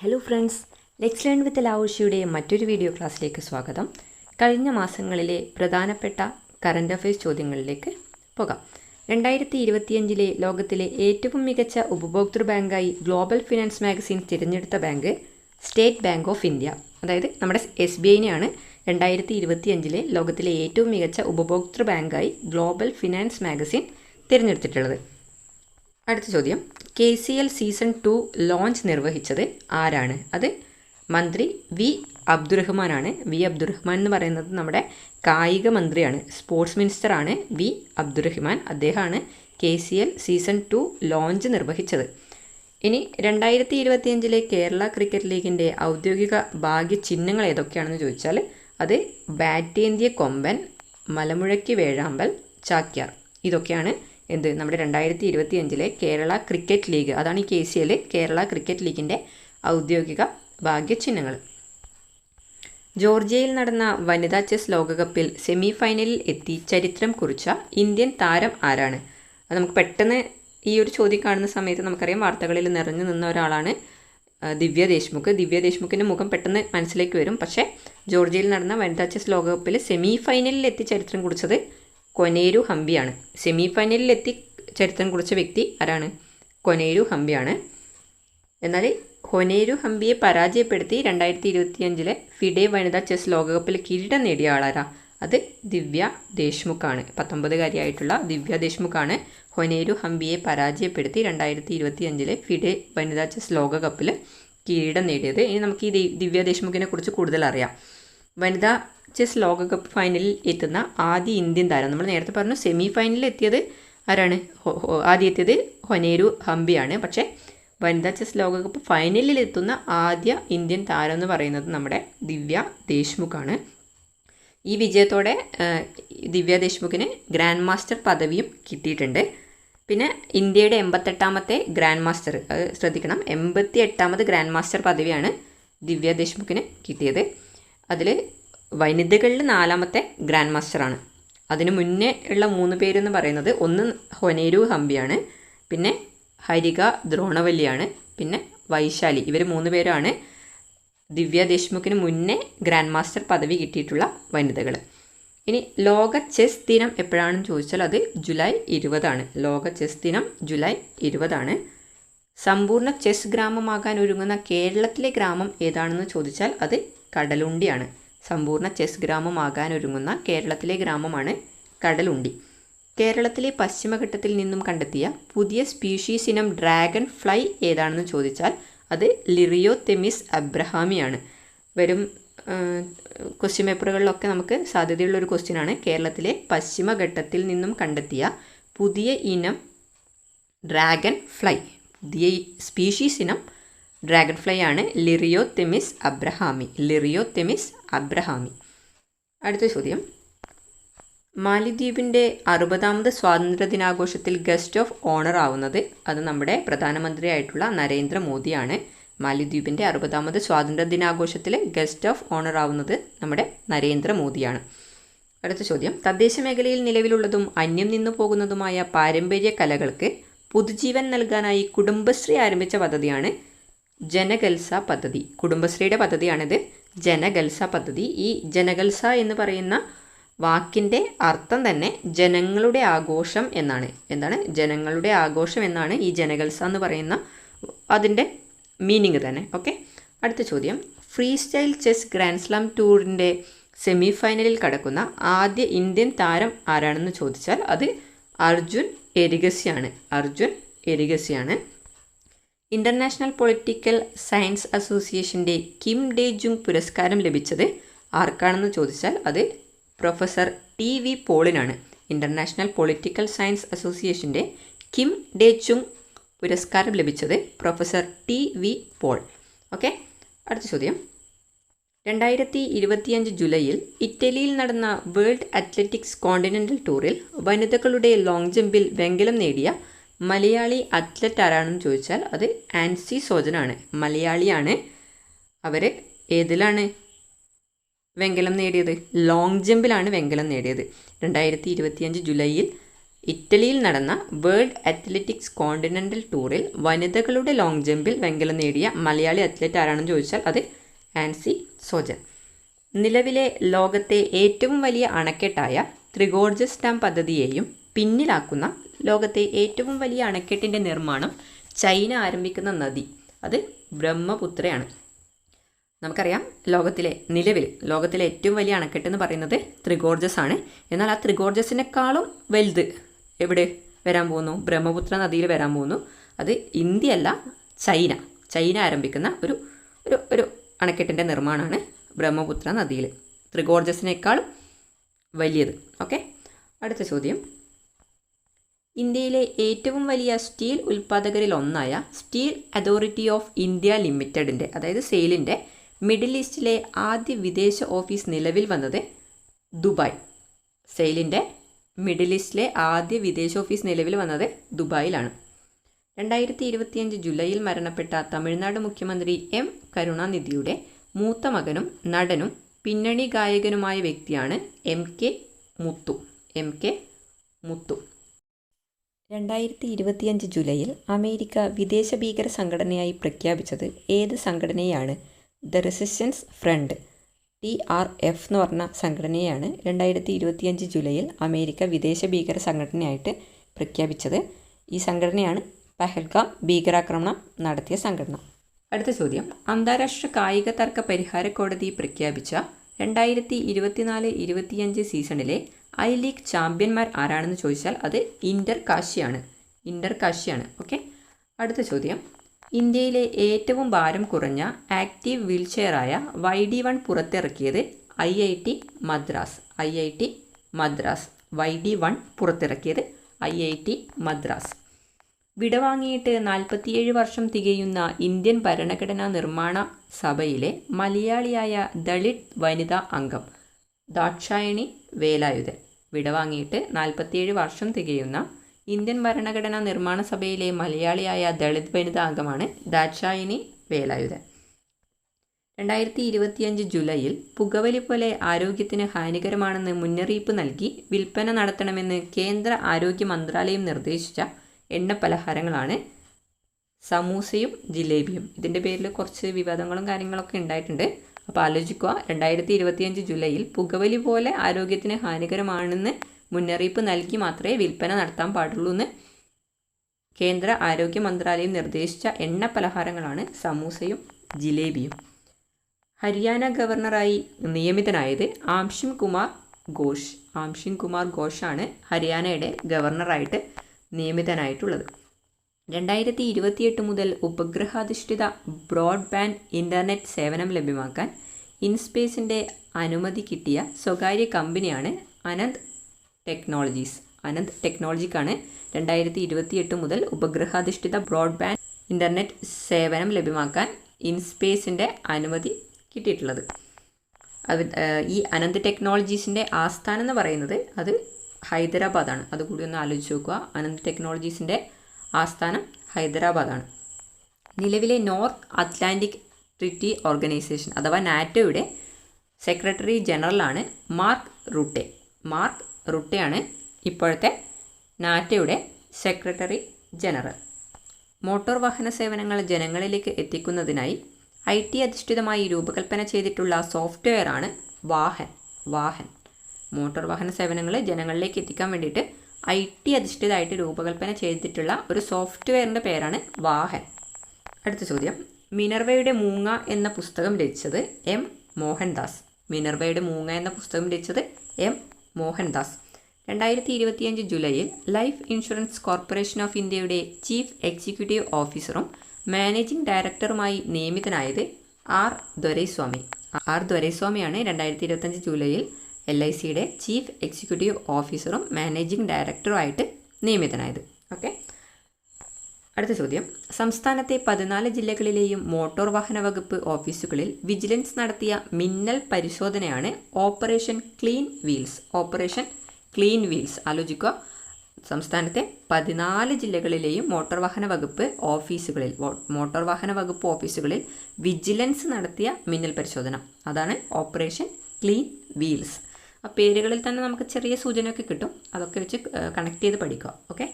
Hello friends, let's learn with ലാവുഷിയുടെ മറ്റൊരു video ക്ലാസ്സിലേക്ക് സ്വാഗതം. കഴിഞ്ഞ മാസങ്ങളിലെ പ്രധാനപ്പെട്ട കറണ്ട് അഫയേഴ്സ് ചോദ്യങ്ങളിലേക്ക് പോകാം. 2025 ലോകത്തിലെ ഏറ്റവും മികച്ച ഉപഭോക്തൃ ബാങ്കായി ഗ്ലോബൽ ഫിനാൻസ് മാഗസിൻ തിരഞ്ഞെടുത്ത bank state bank of India. അതായത് നമ്മുടെ SBIനെയാണ് 2025 ലോകത്തിലെ ഏറ്റവും മികച്ച ഉപഭോക്തൃ ബാങ്കായി ഗ്ലോബൽ ഫിനാൻസ് മാഗസിൻ തിരഞ്ഞെടുത്തിട്ടുള്ളത്. അടുത്ത ചോദ്യം, KCL സീസൺ 2 ലോഞ്ച് നിർവഹിച്ചത് ആരാണ്? അത് മന്ത്രി വി അബ്ദുറഹ്മാനാണ്. വി അബ്ദുറഹ്മാൻ എന്ന് പറയുന്നത് നമ്മുടെ കായിക മന്ത്രിയാണ്, സ്പോർട്സ് മിനിസ്റ്ററാണ് വി അബ്ദുറഹ്മാൻ. അദ്ദേഹമാണ് KCL സീസൺ 2 ലോഞ്ച് നിർവഹിച്ചത്. ഇനി 2025 കേരള ക്രിക്കറ്റ് ലീഗിൻ്റെ ഔദ്യോഗിക ഭാഗ്യചിഹ്നങ്ങൾ ഏതൊക്കെയാണെന്ന് ചോദിച്ചാൽ അത് ബാറ്റേന്തിയ കൊമ്പൻ, മലമുഴക്കി വേഴാമ്പൽ, ചാക്യാർ. ഇതൊക്കെയാണ് നമ്മുടെ 2025 കേരള ക്രിക്കറ്റ് ലീഗ്, അതാണ് ഈ KCL കേരള ക്രിക്കറ്റ് ലീഗിൻ്റെ ഔദ്യോഗിക ഭാഗ്യചിഹ്നങ്ങൾ. ജോർജിയയിൽ നടന്ന വനിതാ ചെസ് ലോകകപ്പിൽ സെമി ഫൈനലിൽ എത്തി ചരിത്രം കുറിച്ച ഇന്ത്യൻ താരം ആരാണ്? അത് നമുക്ക് പെട്ടെന്ന് ഈ ഒരു ചോദ്യം കാണുന്ന സമയത്ത് നമുക്കറിയാം, വാർത്തകളിൽ നിറഞ്ഞു നിന്ന ഒരാളാണ് ദിവ്യ ദേശ്മുഖ്. ദിവ്യ ദേശ്മുഖിൻ്റെ മുഖം പെട്ടെന്ന് മനസ്സിലേക്ക് വരും. പക്ഷേ ജോർജിയയിൽ നടന്ന വനിതാ ചെസ് ലോകകപ്പിൽ സെമി ഫൈനലിൽ എത്തി ചരിത്രം കുറിച്ചത് കൊനേരു ഹംപിയാണ്. സെമി ഫൈനലിൽ എത്തി ചരിത്രം കുറിച്ച വ്യക്തി ആരാണ്? കൊനേരു ഹംപിയാണ്. എന്നാൽ കൊനേരു ഹംപിയെ പരാജയപ്പെടുത്തി 2025 ഫിഡെ വനിതാ ചെസ് ലോകകപ്പിൽ കിരീടം നേടിയ ആളാരാ? അത് ദിവ്യ ദേശ്മുഖാണ്. 19കാരിയായിട്ടുള്ള ദിവ്യ ദേശ്മുഖാണ് കൊനേരു ഹംപിയെ പരാജയപ്പെടുത്തി 2025 ഫിഡെ വനിതാ ചെസ് ലോകകപ്പിൽ കിരീടം നേടിയത്. ഇനി നമുക്ക് ഈ ദിവ്യ ദേശ്മുഖിനെ കുറിച്ച് കൂടുതൽ അറിയാം. വനിതാ ചെസ് ലോകകപ്പ് ഫൈനലിൽ എത്തുന്ന ആദ്യ ഇന്ത്യൻ താരം. നമ്മൾ നേരത്തെ പറഞ്ഞു സെമി ഫൈനലിൽ എത്തിയത് ആരാണ്? ആദ്യം എത്തിയത് കൊനേരു ഹംപിയാണ്. പക്ഷേ വനിതാ ചെസ് ലോകകപ്പ് ഫൈനലിൽ എത്തുന്ന ആദ്യ ഇന്ത്യൻ താരം എന്ന് പറയുന്നത് നമ്മുടെ ദിവ്യ ദേശ്മുഖാണ്. ഈ വിജയത്തോടെ ദിവ്യ ദേശ്മുഖിന് ഗ്രാൻഡ് മാസ്റ്റർ പദവിയും കിട്ടിയിട്ടുണ്ട്. പിന്നെ ഇന്ത്യയുടെ 88ാമത്തെ ഗ്രാൻഡ് മാസ്റ്റർ, അത് ശ്രദ്ധിക്കണം, 88ാമത് ഗ്രാൻഡ് മാസ്റ്റർ പദവിയാണ് ദിവ്യ ദേശ്മുഖിന് കിട്ടിയത്. അതിൽ വനിതകളിൽ 4ാമത്തെ ഗ്രാൻഡ് മാസ്റ്ററാണ്. അതിനു മുന്നേ ഉള്ള 3 പേരെന്ന് പറയുന്നത് ഒന്ന് കൊനേരു ഹംപിയാണ്, പിന്നെ ഹരിക ദ്രോണവല്ലിയാണ്, പിന്നെ വൈശാലി. ഇവർ 3 പേരാണ് ദിവ്യ ദേശ്മുഖിന് മുന്നേ ഗ്രാൻഡ് മാസ്റ്റർ പദവി കിട്ടിയിട്ടുള്ള വനിതകൾ. ഇനി ലോക ചെസ് ദിനം എപ്പോഴാണെന്ന് ചോദിച്ചാൽ അത് ജൂലൈ 20 ലോക ചെസ് ദിനം ജൂലൈ 20. സമ്പൂർണ്ണ ചെസ് ഗ്രാമമാകാൻ ഒരുങ്ങുന്ന കേരളത്തിലെ ഗ്രാമം ഏതാണെന്ന് ചോദിച്ചാൽ അത് കടലുണ്ടിയാണ്. സമ്പൂർണ്ണ ചെസ് ഗ്രാമമാകാൻ ഒരുങ്ങുന്ന കേരളത്തിലെ ഗ്രാമമാണ് കടലുണ്ടി. കേരളത്തിലെ പശ്ചിമഘട്ടത്തിൽ നിന്നും കണ്ടെത്തിയ പുതിയ സ്പീഷീസ് ഇനം ഡ്രാഗൺ ഫ്ലൈ ഏതാണെന്ന് ചോദിച്ചാൽ അത് ലിറിയോതെമിസ് അബ്രഹാമിയാണ്. വരും ക്വസ്റ്റ്യൻ പേപ്പറുകളിലൊക്കെ നമുക്ക് സാധ്യതയുള്ളൊരു ക്വസ്റ്റ്യനാണ്. കേരളത്തിലെ പശ്ചിമഘട്ടത്തിൽ നിന്നും കണ്ടെത്തിയ പുതിയ ഇനം ഡ്രാഗൺ ഫ്ലൈ, പുതിയ സ്പീഷീസ് ഇനം ഡ്രാഗൺ ഫ്ലൈ ആണ് ലിറിയോതെമിസ് അബ്രഹാമി. ലിറിയോതെമിസ് അബ്രഹാമി. അടുത്ത ചോദ്യം, മാലിദ്വീപിൻ്റെ 60ാമത് സ്വാതന്ത്ര്യ ദിനാഘോഷത്തിൽ ഗസ്റ്റ് ഓഫ് ഓണർ ആവുന്നത് അത് നമ്മുടെ പ്രധാനമന്ത്രിയായിട്ടുള്ള നരേന്ദ്രമോദിയാണ്. മാലിദ്വീപിൻ്റെ 60ാമത് സ്വാതന്ത്ര്യ ദിനാഘോഷത്തിൽ ഗസ്റ്റ് ഓഫ് ഓണർ ആവുന്നത് നമ്മുടെ നരേന്ദ്രമോദിയാണ്. അടുത്ത ചോദ്യം, തദ്ദേശ മേഖലയിൽ നിലവിലുള്ളതും അന്യം നിന്നു പോകുന്നതുമായ പാരമ്പര്യ കലകൾക്ക് പുതുജീവൻ നൽകാനായി കുടുംബശ്രീ ആരംഭിച്ച പദ്ധതിയാണ് ജനകൽസ പദ്ധതി. കുടുംബശ്രീയുടെ പദ്ധതിയാണിത്, ജനകൽസ പദ്ധതി. ഈ ജനകൽസ എന്ന് പറയുന്ന വാക്കിൻ്റെ അർത്ഥം തന്നെ ജനങ്ങളുടെ ആഘോഷം എന്നാണ്. എന്താണ്? ജനങ്ങളുടെ ആഘോഷം എന്നാണ് ഈ ജനകൽസ എന്ന് പറയുന്ന അതിൻ്റെ മീനിങ് തന്നെ. ഓക്കെ. അടുത്ത ചോദ്യം, free style chess grand slam ടൂറിൻ്റെ സെമി ഫൈനലിൽ കടക്കുന്ന ആദ്യ ഇന്ത്യൻ താരം ആരാണെന്ന് ചോദിച്ചാൽ അത് അർജുൻ എരിഗസിയാണ്. അർജുൻ എരിഗസിയാണ്. ഇൻ്റർനാഷണൽ പൊളിറ്റിക്കൽ സയൻസ് അസോസിയേഷൻ്റെ കിം ഡേ ജുങ് പുരസ്കാരം ലഭിച്ചത് ആർക്കാണെന്ന് ചോദിച്ചാൽ അത് പ്രൊഫസർ TV പോളിനാണ്. ഇൻ്റർനാഷണൽ പൊളിറ്റിക്കൽ സയൻസ് അസോസിയേഷൻ്റെ കിം ഡേ ജുങ് പുരസ്കാരം ലഭിച്ചത് പ്രൊഫസർ TV പോൾ. ഓക്കെ. അടുത്ത ചോദ്യം, 2025 ജൂലൈയിൽ ഇറ്റലിയിൽ നടന്ന വേൾഡ് അത്ലറ്റിക്സ് കോണ്ടിനെൻ്റൽ ടൂറിൽ വനിതകളുടെ ലോങ് ജമ്പിൽ വെങ്കലം നേടിയ മലയാളി അത്ലറ്റ് ആരാണെന്ന് ചോദിച്ചാൽ അത് ആൻസി സോജനാണ്. മലയാളിയാണ്. അവർ ഏതിലാണ് വെങ്കലം നേടിയത്? ലോങ് ജമ്പിലാണ് വെങ്കലം നേടിയത്. 2025 ജൂലൈയിൽ ഇറ്റലിയിൽ നടന്ന വേൾഡ് അത്ലറ്റിക്സ് കോണ്ടിനെൻ്റൽ ടൂറിൽ വനിതകളുടെ ലോങ് ജമ്പിൽ വെങ്കലം നേടിയ മലയാളി അത്ലറ്റ് ആരാണെന്ന് ചോദിച്ചാൽ അത് ആൻസി സോജൻ. നിലവിലെ ലോകത്തെ ഏറ്റവും വലിയ അണക്കെട്ടായ ത്രിഗോർജസ് ഡാം പദ്ധതിയെയും പിന്നിലാക്കുന്ന ലോകത്തെ ഏറ്റവും വലിയ അണക്കെട്ടിൻ്റെ നിർമ്മാണം ചൈന ആരംഭിക്കുന്ന നദി അത് ബ്രഹ്മപുത്രയാണ്. നമുക്കറിയാം നിലവിൽ ലോകത്തിലെ ഏറ്റവും വലിയ അണക്കെട്ട് എന്ന് പറയുന്നത് ത്രിഗോർജസ് ആണ്. എന്നാൽ ആ ത്രിഗോർജസിനേക്കാളും വലുത് എവിടെ വരാൻ പോകുന്നു? ബ്രഹ്മപുത്ര നദിയിൽ വരാൻ പോകുന്നു. അത് ഇന്ത്യയല്ല, ചൈന ആരംഭിക്കുന്ന ഒരു അണക്കെട്ടിൻ്റെ നിർമ്മാണമാണ് ബ്രഹ്മപുത്ര നദിയിൽ, ത്രിഗോർജസിനേക്കാളും വലിയത്. ഓക്കെ, അടുത്ത ചോദ്യം. ഇന്ത്യയിലെ ഏറ്റവും വലിയ സ്റ്റീൽ ഉൽപ്പാദകരിൽ ഒന്നായ സ്റ്റീൽ അതോറിറ്റി ഓഫ് ഇന്ത്യ ലിമിറ്റഡിൻ്റെ, അതായത് സെയിലിൻ്റെ മിഡിൽ ഈസ്റ്റിലെ ആദ്യ വിദേശ ഓഫീസ് നിലവിൽ വന്നത് ദുബായ്. സെയിലിൻ്റെ മിഡിൽ ഈസ്റ്റിലെ ആദ്യ വിദേശ ഓഫീസ് നിലവിൽ വന്നത് ദുബായിലാണ്. 2025 ജൂലൈയിൽ മരണപ്പെട്ട തമിഴ്നാട് മുഖ്യമന്ത്രി എം കരുണാനിധിയുടെ മൂത്ത മകനും നടനും പിന്നണി ഗായകനുമായ വ്യക്തിയാണ് എം കെ മുത്തു. 2025 ജൂലൈയിൽ അമേരിക്ക വിദേശ ഭീകര സംഘടനയായി പ്രഖ്യാപിച്ചത് ഏത് സംഘടനയാണ്? ദ റെസിസ്റ്റൻസ് ഫ്രണ്ട്, TRF എന്ന് പറഞ്ഞ സംഘടനയാണ് 2025 ജൂലൈയിൽ അമേരിക്ക വിദേശ ഭീകര സംഘടനയായിട്ട് പ്രഖ്യാപിച്ചത്. ഈ സംഘടനയാണ് പഹൽഗാം ഭീകരാക്രമണം നടത്തിയ സംഘടന. അടുത്ത ചോദ്യം. അന്താരാഷ്ട്ര കായിക തർക്ക പരിഹാര കോടതി പ്രഖ്യാപിച്ച 2024-25 സീസണിലെ ഐ ലീഗ് ചാമ്പ്യന്മാർ ആരാണെന്ന് ചോദിച്ചാൽ അത് ഇന്റർ കാശിയാണ്. ഓക്കെ, അടുത്ത ചോദ്യം. ഇന്ത്യയിലെ ഏറ്റവും ഭാരം കുറഞ്ഞ ആക്റ്റീവ് വീൽചെയറായ YD1 പുറത്തിറക്കിയത് IIT മദ്രാസ്. YD1 പുറത്തിറക്കിയത് IIT മദ്രാസ്. വിടവാങ്ങിയിട്ട് 47 വർഷം തികയുന്ന ഇന്ത്യൻ ഭരണഘടനാ നിർമ്മാണ സഭയിലെ മലയാളിയായ ദളിത് വനിതാ അംഗം ദാക്ഷായണി വേലായുധൻ. വിടവാങ്ങിയിട്ട് 47 വർഷം തികയുന്ന ഇന്ത്യൻ ഭരണഘടനാ നിർമ്മാണ സഭയിലെ മലയാളിയായ ദളിത് വനിതാ അംഗമാണ് ദാക്ഷായണി വേലായുധൻ. 2025 ജൂലൈയിൽ പുകവലി പോലെ ആരോഗ്യത്തിന് ഹാനികരമാണെന്ന് മുന്നറിയിപ്പ് നൽകി വിൽപ്പന നടത്തണമെന്ന് കേന്ദ്ര ആരോഗ്യ മന്ത്രാലയം നിർദ്ദേശിച്ച എണ്ണ പലഹാരങ്ങളാണ് സമൂസയും ജിലേബിയും. ഇതിൻ്റെ പേരിൽ കുറച്ച് വിവാദങ്ങളും കാര്യങ്ങളൊക്കെ ഉണ്ടായിട്ടുണ്ട്. അപ്പോൾ ആലോചിക്കുക, 2025 ജൂലൈയിൽ പുകവലി പോലെ ആരോഗ്യത്തിന് ഹാനികരമാണെന്ന് മുന്നറിയിപ്പ് നൽകി മാത്രമേ വിൽപ്പന നടത്താൻ പാടുള്ളൂ എന്ന് കേന്ദ്ര ആരോഗ്യ മന്ത്രാലയം നിർദ്ദേശിച്ച എണ്ണ പലഹാരങ്ങളാണ് സമൂസയും ജിലേബിയും. ഹരിയാന ഗവർണറായി നിയമിതനായത് ആംഷിം കുമാർ ഘോഷാണ് ഹരിയാനയുടെ ഗവർണറായിട്ട് നിയമിതനായിട്ടുള്ളത്. 2028 മുതൽ ഉപഗ്രഹാധിഷ്ഠിത ബ്രോഡ്ബാൻഡ് ഇൻ്റർനെറ്റ് സേവനം ലഭ്യമാക്കാൻ ഇൻസ്പേസിൻ്റെ അനുമതി കിട്ടിയ സ്വകാര്യ കമ്പനിയാണ് അനന്ത് ടെക്നോളജിക്കാണ് 2028 മുതൽ ഉപഗ്രഹാധിഷ്ഠിത ബ്രോഡ്ബാൻഡ് ഇൻ്റർനെറ്റ് സേവനം ലഭ്യമാക്കാൻ ഇൻസ്പേസിൻ്റെ അനുമതി കിട്ടിയിട്ടുള്ളത്. ഈ അനന്ത് ടെക്നോളജീസിൻ്റെ ആസ്ഥാനം എന്ന് പറയുന്നത് അത് ഹൈദരാബാദാണ്. അതുകൂടി ഒന്ന് ആലോചിച്ച് നോക്കുക. അനന്ത് ടെക്നോളജീസിൻ്റെ ആസ്ഥാനം ഹൈദരാബാദാണ്. നിലവിലെ നോർത്ത് അറ്റ്ലാന്റിക് ട്രീറ്റി ഓർഗനൈസേഷൻ അഥവാ നാറ്റോയുടെ സെക്രട്ടറി ജനറലാണ് മാർക്ക് റുട്ടെയാണ് ഇപ്പോഴത്തെ നാറ്റോയുടെ സെക്രട്ടറി ജനറൽ. മോട്ടോർ വാഹന സേവനങ്ങൾ ജനങ്ങളിലേക്ക് എത്തിക്കുന്നതിനായി IT അധിഷ്ഠിതമായി രൂപകൽപ്പന ചെയ്തിട്ടുള്ള സോഫ്റ്റ്വെയറാണ് വാഹൻ. മോട്ടോർ വാഹന സേവനങ്ങൾ ജനങ്ങളിലേക്ക് എത്തിക്കാൻ വേണ്ടിയിട്ട് IT അധിഷ്ഠിതമായിട്ട് രൂപകൽപ്പന ചെയ്തിട്ടുള്ള ഒരു സോഫ്റ്റ്വെയറിൻ്റെ പേരാണ് വാഹൻ. അടുത്ത ചോദ്യം. മിനർവയുടെ മൂങ്ങ എന്ന പുസ്തകം രചിച്ചത് M. മോഹൻദാസ്. 2025 ജൂലൈയിൽ ലൈഫ് ഇൻഷുറൻസ് കോർപ്പറേഷൻ ഓഫ് ഇന്ത്യയുടെ ചീഫ് എക്സിക്യൂട്ടീവ് ഓഫീസറും മാനേജിംഗ് ഡയറക്ടറുമായി നിയമിതനായത് R. ദൊരൈസ്വാമിയാണ് 2025 ജൂലൈയിൽ LICയുടെ ചീഫ് എക്സിക്യൂട്ടീവ് ഓഫീസറും മാനേജിംഗ് ഡയറക്ടറുമായിട്ട് നിയമിതനായത്. ഓക്കെ, അടുത്ത ചോദ്യം. സംസ്ഥാനത്തെ 14 ജില്ലകളിലെയും മോട്ടോർ വാഹന വകുപ്പ് ഓഫീസുകളിൽ വിജിലൻസ് നടത്തിയ മിന്നൽ പരിശോധനയാണ് ഓപ്പറേഷൻ ക്ലീൻ വീൽസ്. ആലോചിക്കുക, സംസ്ഥാനത്തെ 14 ജില്ലകളിലെയും മോട്ടോർ വാഹന വകുപ്പ് ഓഫീസുകളിൽ വിജിലൻസ് നടത്തിയ മിന്നൽ പരിശോധന, അതാണ് ഓപ്പറേഷൻ ക്ലീൻ വീൽസ്. ആ പേരുകളിൽ തന്നെ നമുക്ക് ചെറിയ സൂചനയൊക്കെ കിട്ടും. അതൊക്കെ വെച്ച് കണക്ട് ചെയ്ത് പഠിക്കുക. ഓക്കെ.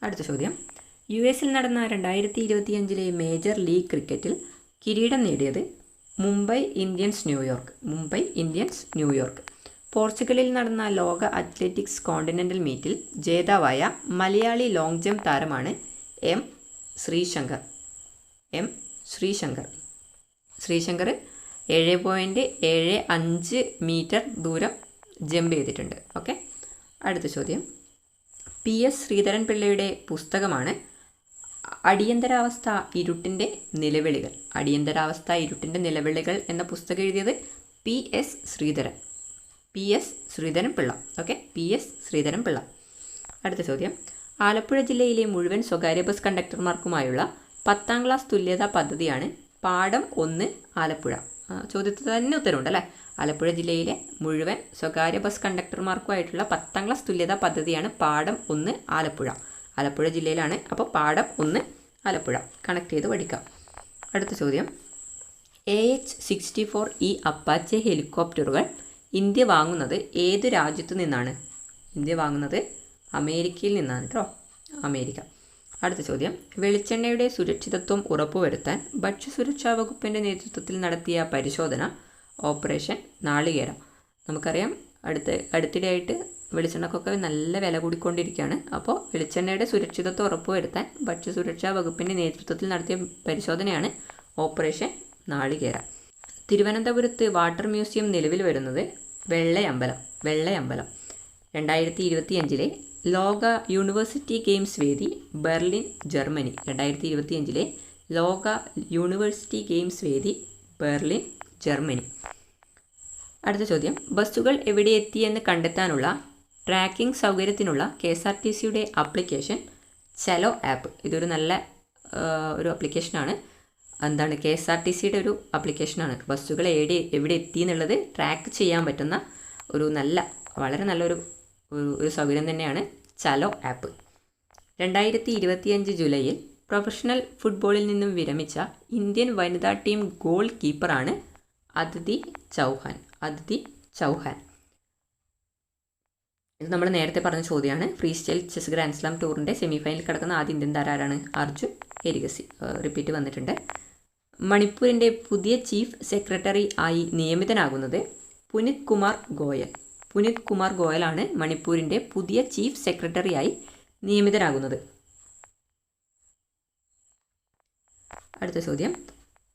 അടുത്ത ചോദ്യം. US നടന്ന 2025 മേജർ ലീഗ് ക്രിക്കറ്റിൽ കിരീടം നേടിയത് മുംബൈ ഇന്ത്യൻസ് ന്യൂയോർക്ക്. പോർച്ചുഗലിൽ നടന്ന ലോക അത്ലറ്റിക്സ് കോണ്ടിനെൻ്റൽ മീറ്റിൽ ജേതാവായ മലയാളി ലോങ് ജംപ് താരമാണ് എം ശ്രീശങ്കർ. ശ്രീശങ്കർ 7.75 മീറ്റർ ദൂരം ജമ്പ് ചെയ്തിട്ടുണ്ട്. ഓക്കെ. അടുത്ത ചോദ്യം. PS ശ്രീധരൻ പിള്ളയുടെ പുസ്തകമാണ് അടിയന്തരാവസ്ഥ ഇരുട്ടിൻ്റെ നിലവിളികൾ എന്ന പുസ്തകം എഴുതിയത് PS Sreedharan Pillai. Okay. PS Sreedharan Pillai. അടുത്ത ചോദ്യം. ആലപ്പുഴ ജില്ലയിലെ മുഴുവൻ സ്വകാര്യ ബസ് കണ്ടക്ടർമാർക്കുമായുള്ള 10ാം ക്ലാസ് തുല്യതാ പദ്ധതിയാണ് പാഠം 1 ആലപ്പുഴ. ചോദ്യത്തിൽ തന്നെ ഉത്തരവുണ്ട് അല്ലേ. ആലപ്പുഴ ജില്ലയിലെ മുഴുവൻ സ്വകാര്യ ബസ് കണ്ടക്ടർമാർക്കുമായിട്ടുള്ള 10ാം ക്ലാസ് തുല്യതാ പദ്ധതിയാണ് പാഠം 1 ആലപ്പുഴ ജില്ലയിലാണ്. അപ്പോൾ പാഠം 1 ആലപ്പുഴ കണക്ട് ചെയ്ത് പഠിക്കാം. അടുത്ത ചോദ്യം. AH-64E അപ്പാച്ചെ ഹെലികോപ്റ്ററുകൾ ഇന്ത്യ വാങ്ങുന്നത് ഏത് രാജ്യത്തു നിന്നാണ്? ഇന്ത്യ വാങ്ങുന്നത് അമേരിക്കയിൽ നിന്നാണ് കേട്ടോ. അമേരിക്ക. അടുത്ത ചോദ്യം. വെളിച്ചെണ്ണയുടെ സുരക്ഷിതത്വം ഉറപ്പുവരുത്താൻ ഭക്ഷ്യസുരക്ഷാ വകുപ്പിൻ്റെ നേതൃത്വത്തിൽ നടത്തിയ പരിശോധന ഓപ്പറേഷൻ നാളികേരം. നമുക്കറിയാം അടുത്തിടെയായിട്ട് വെളിച്ചെണ്ണക്കൊക്കെ നല്ല വില കൂടിക്കൊണ്ടിരിക്കുകയാണ്. അപ്പോൾ വെളിച്ചെണ്ണയുടെ സുരക്ഷിതത്വം ഉറപ്പുവരുത്താൻ ഭക്ഷ്യസുരക്ഷാ വകുപ്പിൻ്റെ നേതൃത്വത്തിൽ നടത്തിയ പരിശോധനയാണ് ഓപ്പറേഷൻ നാളികേരം. തിരുവനന്തപുരത്ത് വാട്ടർ മ്യൂസിയം നിലവിൽ വരുന്നത് വെള്ളയമ്പലം. 2025 ലോക യൂണിവേഴ്സിറ്റി ഗെയിംസ് വേദി ബെർലിൻ, ജർമ്മനി. 2025 ലോക യൂണിവേഴ്സിറ്റി ഗെയിംസ് വേദി ബെർലിൻ, ജർമ്മനി. അടുത്ത ചോദ്യം. ബസ്സുകൾ എവിടെ എത്തിയെന്ന് കണ്ടെത്താനുള്ള ട്രാക്കിംഗ് സൗകര്യത്തിനുള്ള KSRTCയുടെ ആപ്ലിക്കേഷൻ ചലോ ആപ്പ്. ഇതൊരു നല്ല ഒരു ആപ്ലിക്കേഷനാണ്. എന്താണ് KSRTCയുടെ ഒരു ആപ്ലിക്കേഷനാണ്. ബസ്സുകൾ എവിടെ എത്തി എന്നുള്ളത് ട്രാക്ക് ചെയ്യാൻ പറ്റുന്ന വളരെ നല്ലൊരു സൗകര്യം തന്നെയാണ് ചലോ ആപ്പ്. 2025 ജൂലൈയിൽ പ്രൊഫഷണൽ ഫുട്ബോളിൽ നിന്നും വിരമിച്ച ഇന്ത്യൻ വനിതാ ടീം ഗോൾ കീപ്പറാണ് അദിതി ചൗഹാൻ. ഇത് നമ്മൾ നേരത്തെ പറഞ്ഞ ചോദ്യമാണ്. Free style chess grand slam ടൂറിൻ്റെ സെമിഫൈനലിൽ കിടക്കുന്ന ആദ്യ ഇന്ത്യൻ താരമാണ് അർജുൻ എരിഗസി. റിപ്പീറ്റ് വന്നിട്ടുണ്ട്. മണിപ്പൂരിൻ്റെ പുതിയ ചീഫ് സെക്രട്ടറി ആയി നിയമിതനാകുന്നത് പുനിത് കുമാർ ഗോയലാണ് മണിപ്പൂരിൻ്റെ പുതിയ ചീഫ് സെക്രട്ടറിയായി നിയമിതനാകുന്നത്. അടുത്ത ചോദ്യം.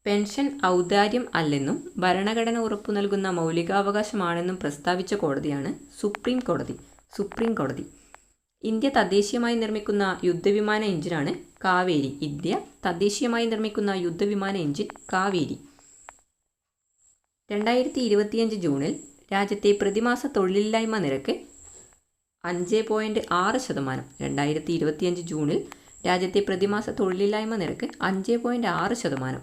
പെൻഷൻ ഔദാര്യം അല്ലെന്നും ഭരണഘടന ഉറപ്പു നൽകുന്ന മൗലികാവകാശമാണെന്നും പ്രസ്താവിച്ച കോടതിയാണ് സുപ്രീം കോടതി. ഇന്ത്യ തദ്ദേശീയമായി നിർമ്മിക്കുന്ന യുദ്ധവിമാന എഞ്ചിനാണ് കാവേരി. 2025 ജൂണിൽ രാജ്യത്തെ പ്രതിമാസ തൊഴിലില്ലായ്മ നിരക്ക് 5.6%. 2025 ജൂണിൽ രാജ്യത്തെ പ്രതിമാസ തൊഴിലില്ലായ്മ നിരക്ക് 5.6%.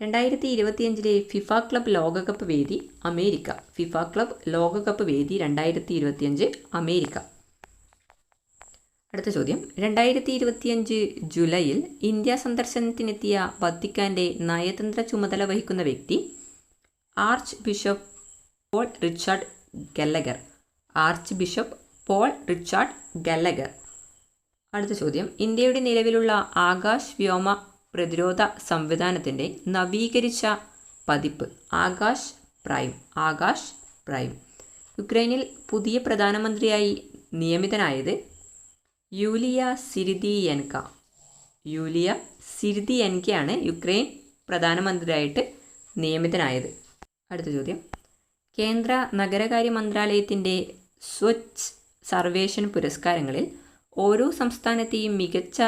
2025 ഫിഫ ക്ലബ് ലോകകപ്പ് വേദി അമേരിക്ക. 2025 അമേരിക്ക. അടുത്ത ചോദ്യം. 2025 ജൂലൈയിൽ ഇന്ത്യ സന്ദർശനത്തിനെത്തിയ വത്തിക്കാൻ്റെ നയതന്ത്ര ചുമതല വഹിക്കുന്ന വ്യക്തി archbishop Paul Richard Gallagher. അടുത്ത ചോദ്യം. ഇന്ത്യയുടെ നിലവിലുള്ള ആകാശ് വ്യോമ പ്രതിരോധ സംവിധാനത്തിൻ്റെ നവീകരിച്ച പതിപ്പ് ആകാശ് പ്രൈം. യുക്രൈനിൽ പുതിയ പ്രധാനമന്ത്രിയായി നിയമിതനായത് യൂലിയ സിരിദിയൻകയാണ് യുക്രൈൻ പ്രധാനമന്ത്രിയായിട്ട് നിയമിതനായത്. അടുത്ത ചോദ്യം. കേന്ദ്ര നഗരകാര്യ മന്ത്രാലയത്തിൻ്റെ സ്വച്ഛ് സർവേഷൻ പുരസ്കാരങ്ങളിൽ ഓരോ സംസ്ഥാനത്തെയും മികച്ച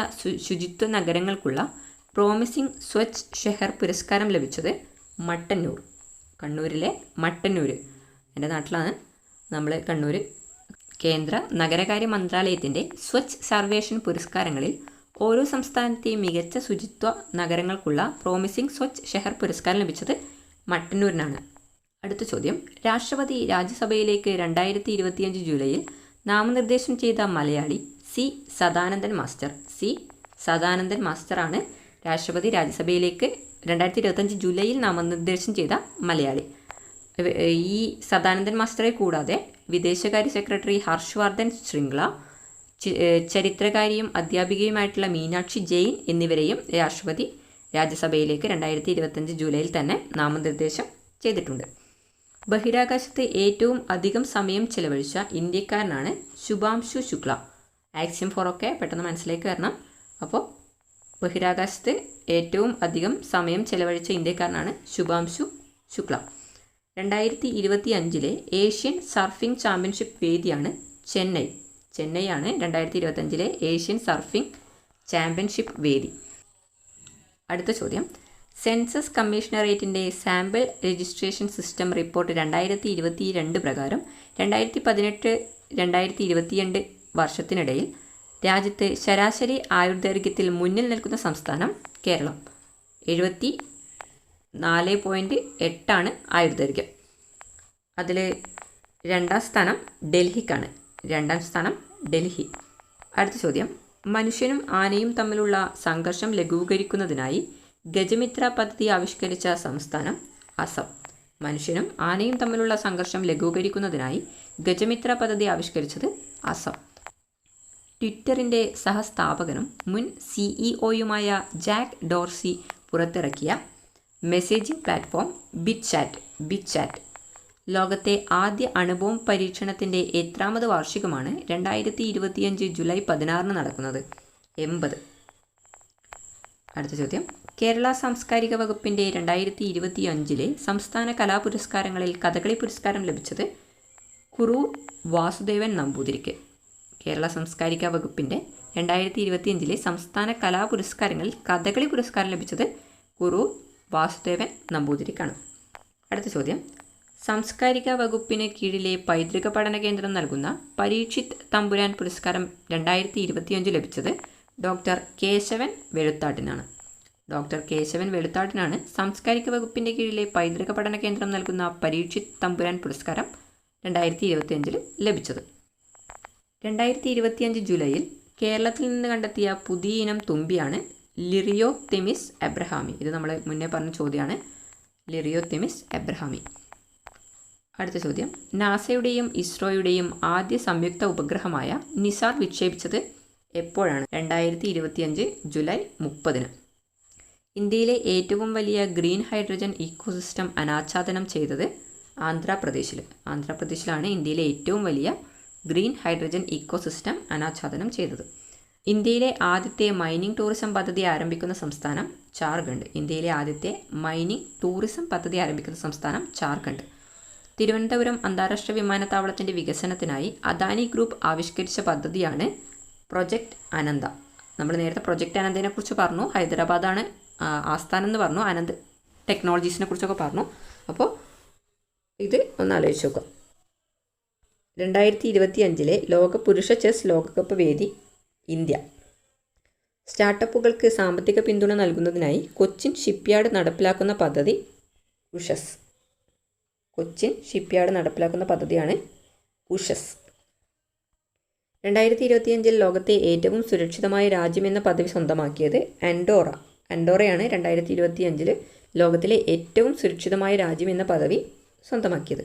ശുചിത്വ നഗരങ്ങൾക്കുള്ള പ്രോമിസിംഗ് സ്വച്ഛ് ഷെഹർ പുരസ്കാരം ലഭിച്ചത് കണ്ണൂരിലെ മട്ടന്നൂർ. എൻ്റെ നാട്ടിലാണ് നമ്മൾ കണ്ണൂർ. കേന്ദ്ര നഗരകാര്യ മന്ത്രാലയത്തിൻ്റെ സ്വച്ഛ് സർവേഷൻ പുരസ്കാരങ്ങളിൽ ഓരോ സംസ്ഥാനത്തെയും മികച്ച ശുചിത്വ നഗരങ്ങൾക്കുള്ള പ്രോമിസിംഗ് സ്വച്ഛ് ഷെഹർ പുരസ്കാരം ലഭിച്ചത് മട്ടന്നൂരിനാണ്. അടുത്ത ചോദ്യം. രാഷ്ട്രപതി രാജ്യസഭയിലേക്ക് 2025 ജൂലൈയിൽ നാമനിർദ്ദേശം ചെയ്ത മലയാളി സി സദാനന്ദൻ മാസ്റ്ററാണ് രാഷ്ട്രപതി രാജ്യസഭയിലേക്ക് 2025 ജൂലൈയിൽ നാമനിർദ്ദേശം ചെയ്ത മലയാളി. ഈ സദാനന്ദൻ മാസ്റ്ററെ കൂടാതെ വിദേശകാര്യ സെക്രട്ടറി ഹർഷ് വർദ്ധൻ ശൃംഗ്ല, ചരിത്രകാരിയും അധ്യാപികയുമായിട്ടുള്ള മീനാക്ഷി ജെയിൻ എന്നിവരെയും രാഷ്ട്രപതി രാജ്യസഭയിലേക്ക് 2025 ജൂലൈയിൽ തന്നെ നാമനിർദ്ദേശം ചെയ്തിട്ടുണ്ട്. ബഹിരാകാശത്ത് ഏറ്റവും അധികം സമയം ചെലവഴിച്ച ഇന്ത്യക്കാരനാണ് ശുഭാംശു ശുക്ല. ആക്സിയം 4 ഒക്കെ പെട്ടെന്ന് മനസ്സിലേക്ക് വരണം. അപ്പോൾ ബഹിരാകാശത്ത് ഏറ്റവും അധികം സമയം ചെലവഴിച്ച ഇന്ത്യക്കാരനാണ് Shubhanshu Shukla. 2025 Asian surfing championship വേദിയാണ് ചെന്നൈയാണ് 2025 ഏഷ്യൻ സർഫിംഗ് ചാമ്പ്യൻഷിപ്പ് വേദി. അടുത്ത ചോദ്യം, സെൻസസ് കമ്മീഷണറേറ്റിൻ്റെ സാമ്പിൾ രജിസ്ട്രേഷൻ സിസ്റ്റം റിപ്പോർട്ട് 2022 പ്രകാരം 2018-2022 വർഷത്തിനിടയിൽ രാജ്യത്ത് ശരാശരി ആയുർദൈർഘ്യത്തിൽ മുന്നിൽ നിൽക്കുന്ന സംസ്ഥാനം കേരളം. 74.8 ആയുർദൈർഘ്യം. അതിൽ രണ്ടാം സ്ഥാനം ഡൽഹി. അടുത്ത ചോദ്യം, മനുഷ്യനും ആനയും തമ്മിലുള്ള സംഘർഷം ലഘൂകരിക്കുന്നതിനായി ഗജമിത്ര പദ്ധതി ആവിഷ്കരിച്ച സംസ്ഥാനം അസം. മനുഷ്യനും ആനയും തമ്മിലുള്ള സംഘർഷം ലഘൂകരിക്കുന്നതിനായി ഗജമിത്ര പദ്ധതി ആവിഷ്കരിച്ചത് അസം. ട്വിറ്ററിൻ്റെ സഹസ്ഥാപകനും മുൻ സിഇഒയുമായ ജാക്ക് ഡോർസി പുറത്തിറക്കിയ മെസ്സേജിംഗ് പ്ലാറ്റ്ഫോം ബിറ്റ്ചാറ്റ് ലോകത്തെ ആദ്യ അണുബോംബ് പരീക്ഷണത്തിൻ്റെ എത്രാമത് വാർഷികമാണ് 2025 ജൂലൈ 16 നടക്കുന്നത്? 80. അടുത്ത ചോദ്യം, കേരള സാംസ്കാരിക വകുപ്പിൻ്റെ 2025 സംസ്ഥാന കലാപുരസ്കാരങ്ങളിൽ കഥകളി പുരസ്കാരം ലഭിച്ചത് കുറൂർ വാസുദേവൻ നമ്പൂതിരിക്ക്. കേരള സാംസ്കാരിക വകുപ്പിൻ്റെ 2025 സംസ്ഥാന കലാപുരസ്കാരങ്ങളിൽ കഥകളി പുരസ്കാരം ലഭിച്ചത് കുറൂർ വാസുദേവൻ നമ്പൂതിരിക്കാണ്. അടുത്ത ചോദ്യം, സാംസ്കാരിക വകുപ്പിന് കീഴിലെ പൈതൃക പഠന കേന്ദ്രം നൽകുന്ന പരീക്ഷിത് തമ്പുരാൻ പുരസ്കാരം 2025 ലഭിച്ചത് ഡോക്ടർ കേശവൻ വെളുത്താട്ടിനാണ്. സാംസ്കാരിക വകുപ്പിൻ്റെ കീഴിലെ പൈതൃക പഠന കേന്ദ്രം നൽകുന്ന പരീക്ഷിത് തമ്പുരാൻ പുരസ്കാരം 2025 ലഭിച്ചത്. 2025 ജൂലൈയിൽ കേരളത്തിൽ നിന്ന് കണ്ടെത്തിയ പുതിയ ഇനം തുമ്പിയാണ് ലിറിയോതെമിസ് എബ്രഹാമി. ഇത് നമ്മൾ മുന്നേ പറഞ്ഞ ചോദ്യമാണ്, ലിറിയോതെമിസ് എബ്രഹാമി. അടുത്ത ചോദ്യം, നാസയുടെയും ഇസ്രോയുടെയും ആദ്യ സംയുക്ത ഉപഗ്രഹമായ നിസാർ വിക്ഷേപിച്ചത് എപ്പോഴാണ്? 2025 ജൂലൈ 30. ഇന്ത്യയിലെ ഏറ്റവും വലിയ ഗ്രീൻ ഹൈഡ്രജൻ ഇക്കോസിസ്റ്റം അനാച്ഛാദനം ചെയ്തത് ആന്ധ്രാപ്രദേശിലാണ് ഇന്ത്യയിലെ ഏറ്റവും വലിയ ഗ്രീൻ ഹൈഡ്രജൻ ഇക്കോസിസ്റ്റം അനാച്ഛാദനം ചെയ്തത്. ഇന്ത്യയിലെ ആദ്യത്തെ മൈനിങ് ടൂറിസം പദ്ധതി ആരംഭിക്കുന്ന സംസ്ഥാനം ജാർഖണ്ഡ്. തിരുവനന്തപുരം അന്താരാഷ്ട്ര വിമാനത്താവളത്തിൻ്റെ വികസനത്തിനായി അദാനി ഗ്രൂപ്പ് ആവിഷ്കരിച്ച പദ്ധതിയാണ് പ്രൊജക്റ്റ് അനന്ത. നമ്മൾ നേരത്തെ പ്രൊജക്റ്റ് അനന്തനെ കുറിച്ച് പറഞ്ഞു, ഹൈദരാബാദാണ് ആസ്ഥാനം എന്ന് പറഞ്ഞു, അനന്ത് ടെക്നോളജീസിനെ കുറിച്ചൊക്കെ പറഞ്ഞു. അപ്പോൾ ഇത് ഒന്ന് ആലോചിച്ച് നോക്കുക. 2025 ലോക പുരുഷ ചെസ് ലോകകപ്പ് വേദി ഇന്ത്യ. സ്റ്റാർട്ടപ്പുകൾക്ക് സാമ്പത്തിക പിന്തുണ നൽകുന്നതിനായി കൊച്ചിൻ ഷിപ്പ്യാർഡ് നടപ്പിലാക്കുന്ന പദ്ധതി ഉഷസ്. പദ്ധതിയാണ് ഉഷസ്. 2025 ലോകത്തെ ഏറ്റവും സുരക്ഷിതമായ രാജ്യമെന്ന പദവി സ്വന്തമാക്കിയത് അൻഡോറയാണ് 2025 ലോകത്തിലെ ഏറ്റവും സുരക്ഷിതമായ രാജ്യമെന്ന പദവി സ്വന്തമാക്കിയത്.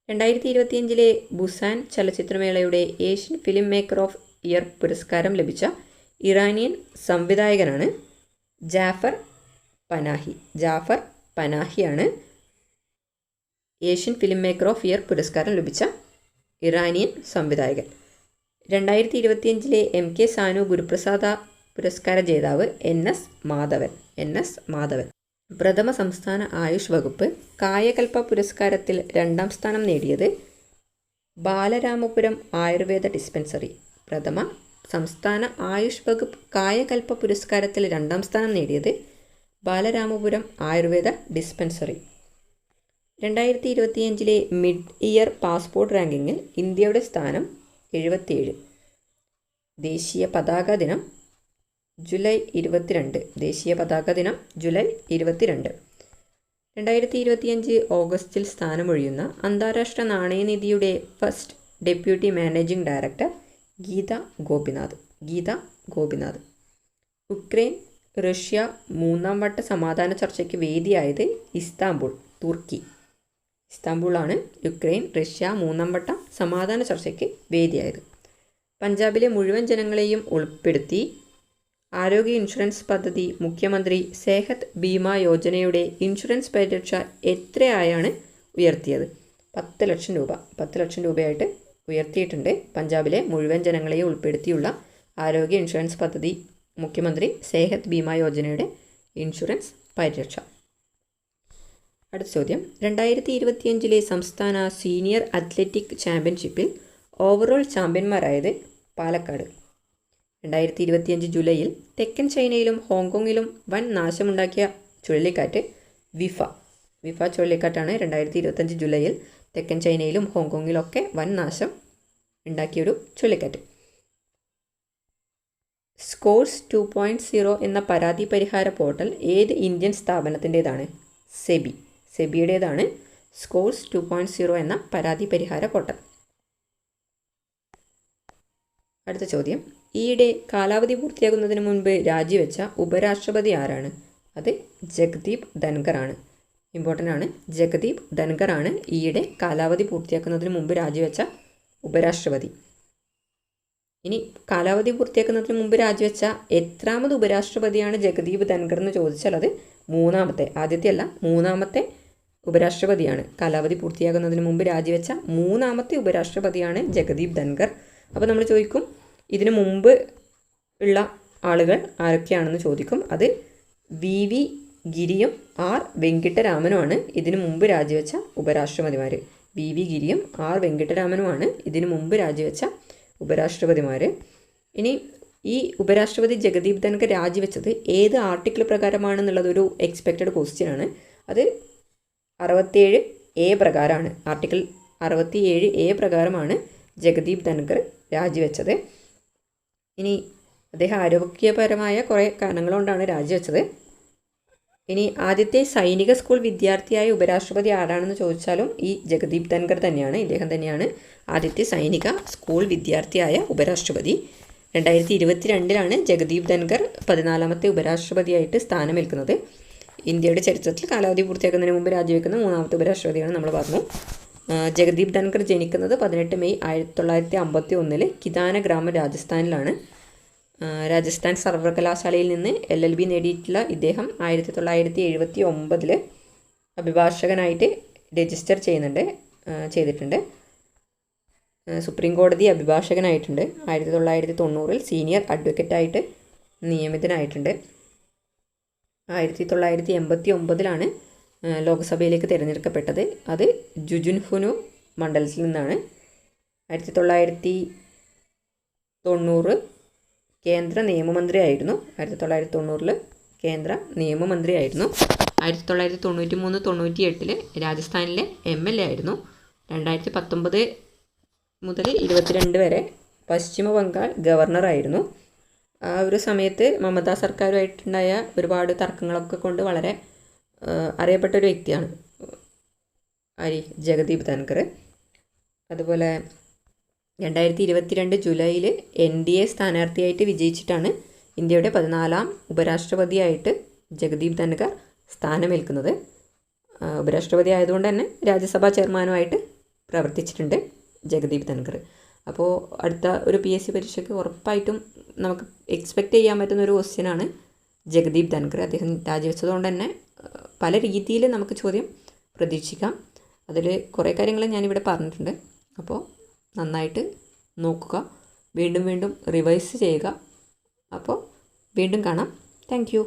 2025 ബുസാൻ ചലച്ചിത്രമേളയുടെ Asian film maker of year പുരസ്കാരം ലഭിച്ച ഇറാനിയൻ സംവിധായകനാണ് ജാഫർ പനാഹിയാണ് Asian film maker of year പുരസ്കാരം ലഭിച്ച ഇറാനിയൻ സംവിധായകൻ. 2025 MK സാനു ഗുരുപ്രസാദ പുരസ്കാര ജേതാവ് NS മാധവൻ. പ്രഥമ സംസ്ഥാന ആയുഷ് വകുപ്പ് കായകൽപ്പ പുരസ്കാരത്തിൽ 2ാം സ്ഥാനം നേടിയത് ബാലരാമപുരം ആയുർവേദ ഡിസ്പെൻസറി. പ്രഥമ സംസ്ഥാന ആയുഷ് വകുപ്പ് കായകൽപ്പ പുരസ്കാരത്തിൽ 2ാം സ്ഥാനം നേടിയത് Balaramapuram Ayurveda dispensary. 2025 mid year passport റാങ്കിങ്ങിൽ ഇന്ത്യയുടെ സ്ഥാനം 77. ദേശീയ പതാക ദിനം ജൂലൈ 22. 2025 ഓഗസ്റ്റിൽ സ്ഥാനമൊഴിയുന്ന അന്താരാഷ്ട്ര നാണയനിധിയുടെ first deputy managing director Geeta Gopinath. Ukraine Russia 3ാം വട്ട സമാധാന ചർച്ചയ്ക്ക് വേദിയായത് ഇസ്താംബുൾ, തുർക്കി. ഇസ്താംബൂളാണ് യുക്രൈൻ റഷ്യ മൂന്നാം വട്ട സമാധാന ചർച്ചയ്ക്ക് വേദിയായത്. പഞ്ചാബിലെ മുഴുവൻ ജനങ്ങളെയും ഉൾപ്പെടുത്തി ആരോഗ്യ ഇൻഷുറൻസ് പദ്ധതി മുഖ്യമന്ത്രി സെഹത് ബീമ യോജനയുടെ ഇൻഷുറൻസ് പരിരക്ഷ എത്രയായാണ് ഉയർത്തിയത്? 10 ലക്ഷം രൂപ. 10 ലക്ഷം രൂപയായിട്ട് ഉയർത്തിയിട്ടുണ്ട്. പഞ്ചാബിലെ മുഴുവൻ ജനങ്ങളെയും ഉൾപ്പെടുത്തിയുള്ള ആരോഗ്യ ഇൻഷുറൻസ് പദ്ധതി മുഖ്യമന്ത്രി സെഹത് ബീമ യോജനയുടെ ഇൻഷുറൻസ് പരിരക്ഷ. അടുത്ത ചോദ്യം, 2025 സംസ്ഥാന സീനിയർ അത്ലറ്റിക് ചാമ്പ്യൻഷിപ്പിൽ ഓവറോൾ ചാമ്പ്യന്മാരായത് പാലക്കാട്. 2025 ജൂലൈയിൽ തെക്കൻ ചൈനയിലും ഹോങ്കോങ്ങിലും വൻ നാശമുണ്ടാക്കിയ ചുഴലിക്കാറ്റ് വിഫ ചുഴലിക്കാറ്റാണ് 2025 ജൂലൈയിൽ തെക്കൻ ചൈനയിലും ഹോങ്കോങ്ങിലൊക്കെ വൻ നാശം ഉണ്ടാക്കിയൊരു ചുഴലിക്കാറ്റ്. സ്കോർസ് 2.0 എന്ന പരാതി പരിഹാര പോർട്ടൽ ഏത് ഇന്ത്യൻ സ്ഥാപനത്തിൻ്റേതാണ്? സെബിയുടേതാണ് സ്കോർസ് 2.0 എന്ന പരാതി പരിഹാര പോർട്ടൽ. അടുത്ത ചോദ്യം, ഈയിടെ കാലാവധി പൂർത്തിയാകുന്നതിന് മുൻപ് രാജിവെച്ച ഉപരാഷ്ട്രപതി ആരാണ്? അത് ജഗ്ദീപ് ധൻഖർ ആണ്. ഇമ്പോർട്ടൻ്റ് ആണ്. ജഗ്ദീപ് ധൻഖർ ആണ് ഈയിടെ കാലാവധി പൂർത്തിയാക്കുന്നതിന് മുമ്പ് രാജിവെച്ച ഉപരാഷ്ട്രപതി. ഇനി കാലാവധി പൂർത്തിയാക്കുന്നതിന് മുമ്പ് രാജിവെച്ച എത്രാമത് ഉപരാഷ്ട്രപതിയാണ് ജഗ്ദീപ് ധൻഖർ എന്ന് ചോദിച്ചാൽ അത് ആദ്യത്തെ അല്ല മൂന്നാമത്തെ ഉപരാഷ്ട്രപതിയാണ്. കാലാവധി പൂർത്തിയാകുന്നതിന് മുമ്പ് രാജിവെച്ച മൂന്നാമത്തെ ഉപരാഷ്ട്രപതിയാണ് ജഗ്ദീപ് ധൻഖർ. അപ്പോൾ നമ്മൾ ചോദിക്കും ഇതിനു മുമ്പ് ഉള്ള ആളുകൾ ആരൊക്കെയാണെന്ന് ചോദിക്കും. അത് VV ഗിരിയും R വെങ്കിട്ടരാമനുമാണ് ഇതിനു മുമ്പ് രാജിവെച്ച ഉപരാഷ്ട്രപതിമാർ. VV ഗിരിയും R വെങ്കിട്ടരാമനുമാണ് ഇതിനു മുമ്പ് രാജിവെച്ച ഉപരാഷ്ട്രപതിമാർ. ഇനി ഈ ഉപരാഷ്ട്രപതി ജഗദീപ് ധൻഖർ രാജിവെച്ചത് ഏത് ആർട്ടിക്കിൾ പ്രകാരമാണെന്നുള്ളതൊരു എക്സ്പെക്റ്റഡ് ക്വസ്റ്റ്യൻ ആണ്. അത് 67A പ്രകാരമാണ്. ആർട്ടിക്കിൾ 67A പ്രകാരമാണ് ജഗദീപ് ധൻഖർ രാജിവെച്ചത്. ഇനി അദ്ദേഹം ആരോഗ്യപരമായ കുറേ കാരണങ്ങൾ കൊണ്ടാണ് രാജിവെച്ചത്. ഇനി ആദ്യത്തെ സൈനിക സ്കൂൾ വിദ്യാർത്ഥിയായ ഉപരാഷ്ട്രപതി ആരാണെന്ന് ചോദിച്ചാലും ഈ ജഗദീപ് ധൻഖർ തന്നെയാണ്. ഇദ്ദേഹം തന്നെയാണ് ആദ്യത്തെ സൈനിക സ്കൂൾ വിദ്യാർത്ഥിയായ ഉപരാഷ്ട്രപതി. 2022 ജഗദീപ് ധൻഖർ 14ാമത്തെ ഉപരാഷ്ട്രപതിയായിട്ട് സ്ഥാനമേൽക്കുന്നത്. ഇന്ത്യയുടെ ചരിത്രത്തിൽ കാലാവധി പൂർത്തിയാക്കുന്നതിന് മുമ്പ് രാജിവെക്കുന്ന മൂന്നാമത്തെ ഉപരാഷ്ട്രപതിയാണ് നമ്മൾ പറഞ്ഞു. ജഗദീപ് ധൻഖർ ജനിക്കുന്നത് 18 മെയ് 1951 കിതാന ഗ്രാമം രാജസ്ഥാനിലാണ്. രാജസ്ഥാൻ സർവകലാശാലയിൽ നിന്ന് LLB നേടിയിട്ടുള്ള ഇദ്ദേഹം 1979 അഭിഭാഷകനായിട്ട് രജിസ്റ്റർ ചെയ്തിട്ടുണ്ട്. സുപ്രീം കോടതി അഭിഭാഷകനായിട്ടുണ്ട്. 1990 സീനിയർ അഡ്വക്കേറ്റായിട്ട് നിയമിതനായിട്ടുണ്ട്. 1989 ലോക്സഭയിലേക്ക് തിരഞ്ഞെടുക്കപ്പെട്ടത്. അത് ജുജുൻഫുനു മണ്ഡലത്തിൽ നിന്നാണ്. 1990 കേന്ദ്ര നിയമമന്ത്രിയായിരുന്നു. 1990 കേന്ദ്ര നിയമമന്ത്രിയായിരുന്നു. 1993-98 രാജസ്ഥാനിലെ MLA ആയിരുന്നു. 2019 മുതൽ 22 വരെ പശ്ചിമ ബംഗാൾ ഗവർണറായിരുന്നു. ആ ഒരു സമയത്ത് മമതാ സർക്കാരുമായിട്ടുണ്ടായ ഒരുപാട് തർക്കങ്ങളൊക്കെ കൊണ്ട് വളരെ അറിയപ്പെട്ട ഒരു വ്യക്തിയാണ് ജഗദീപ് ധൻഖർ. അതുപോലെ 2022 ജൂലൈയിൽ NDA സ്ഥാനാർത്ഥിയായിട്ട് വിജയിച്ചിട്ടാണ് ഇന്ത്യയുടെ 14ാം ഉപരാഷ്ട്രപതിയായിട്ട് ജഗദീപ് ധൻഖർ സ്ഥാനമേൽക്കുന്നത്. ഉപരാഷ്ട്രപതി ആയതുകൊണ്ട് തന്നെ രാജ്യസഭാ ചെയർമാനുമായിട്ട് പ്രവർത്തിച്ചിട്ടുണ്ട് ജഗദീപ് ധൻഖർ. അപ്പോൾ അടുത്ത ഒരു PSC പരീക്ഷയ്ക്ക് ഉറപ്പായിട്ടും നമുക്ക് എക്സ്പെക്റ്റ് ചെയ്യാൻ പറ്റുന്ന ഒരു ക്വസ്റ്റ്യനാണ് ജഗദീപ് ധൻഖർ. അദ്ദേഹം രാജിവെച്ചതുകൊണ്ട് തന്നെ പല രീതിയിൽ നമുക്ക് ചോദ്യം പ്രതീക്ഷിക്കാം. അതിൽ കുറേ കാര്യങ്ങൾ ഞാനിവിടെ പറഞ്ഞിട്ടുണ്ട്. അപ്പോൾ നന്നായിട്ട് നോക്കുക, വീണ്ടും റിവൈസ് ചെയ്യുക. അപ്പോൾ വീണ്ടും കാണാം. Thank you.